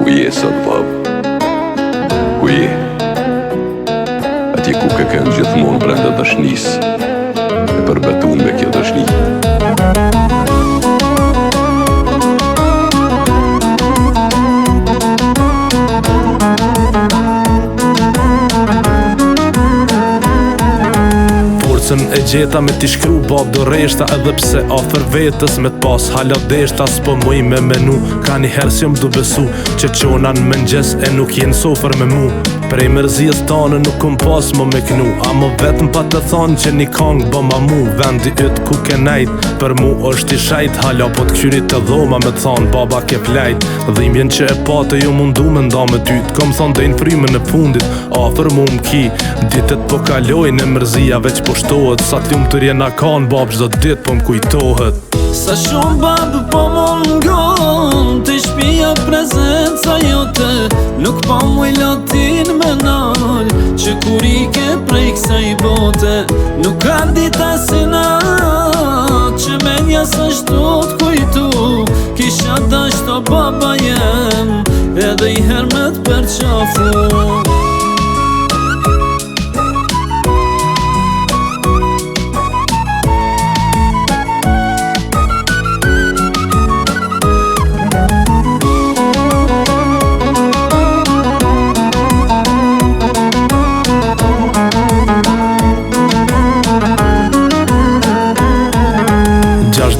Ku je sot bab? Ku je? Atje ku ke kënë gjithmonë brenda dashnis, e përbetun me kjo dashni. E gjeta me t'i shkru bab do reshta, edhe pse afer vetës me t'pas hala deshta. S'po muj me menu, ka një herë si m'du besu që qona në mëngjes e nuk jenë sofer me mu. Prej mërzijës tane nuk këm pas më me knu, a më vetëm pa të thonë që një kongë bë ma mu. Vendi ytë ku ke nejt, për mu është i shajt, hala po t'këshyrit të dhoma me thonë baba ke plejt. Dhimjen që e pate jo mundu me nda me tyt, kom thonë dejnë frymën e fundit, afer mu m'ki. Ditët po kalojnë e mërzija veç po shtohet, sa t'lum të rjena kanë bab çdo dit po m'kujtohet. Sa shumë babë po mungon, të shpia prezenca jote, nuk po muj latin me nal, që kur i ke prej kësaj bote, nuk ka dita si na, që menja së shtu t'kujtu, kisha dasht o baba jem, edhe i her me t'perqafu.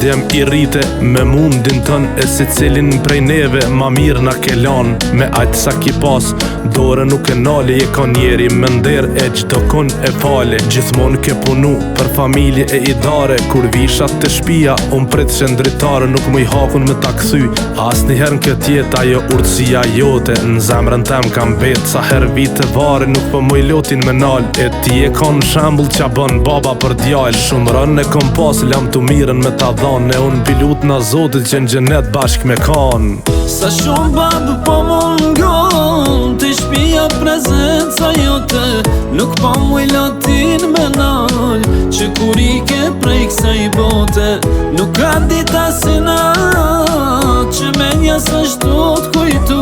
Jem i rrite me mundin tën, e si cilin prej neve ma mirë na ke lan. Me ajtë sa ki pas, dore nuk e nale, je ka njeri me nder e gjdo kun e fale. Gjithmon ke punu për familje e idare, kur vishat të shpia unë prit shëndritare, nuk mu i hakun me ta kthy. As njëherë n'kët jet ajo urtësia jote, në zemrën tem kam bet sa her vite vare, nuk po mu i lotin me nal. E ti e ka në shembull qa bën baba për djall, shumë rën e kom pas lam të mirën me ta dhan. E unë pilut na zotit që në gjenet bashk me kanë. Sa shumë babë po mungon, të shpia prezenca jote, nuk po muj latin me nal, që kur i ke prej kësaj bote, nuk ka dita si na, që menja së shtu t'kujtu,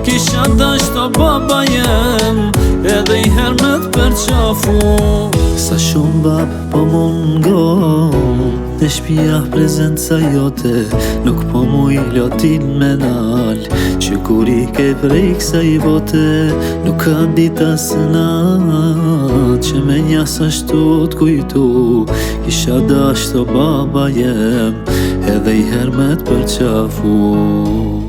kisha dasht o baba jem, edhe i her me t'perqafu. Sa shumë babë po mungon, të shpia prezenca jote, nuk po muj latin me nal, që kur i ke prej kësaj bote, nuk ka dita së na, që menja së shtu t'kujtu, kisha dasht o baba jem, edhe i her me t'perqafu.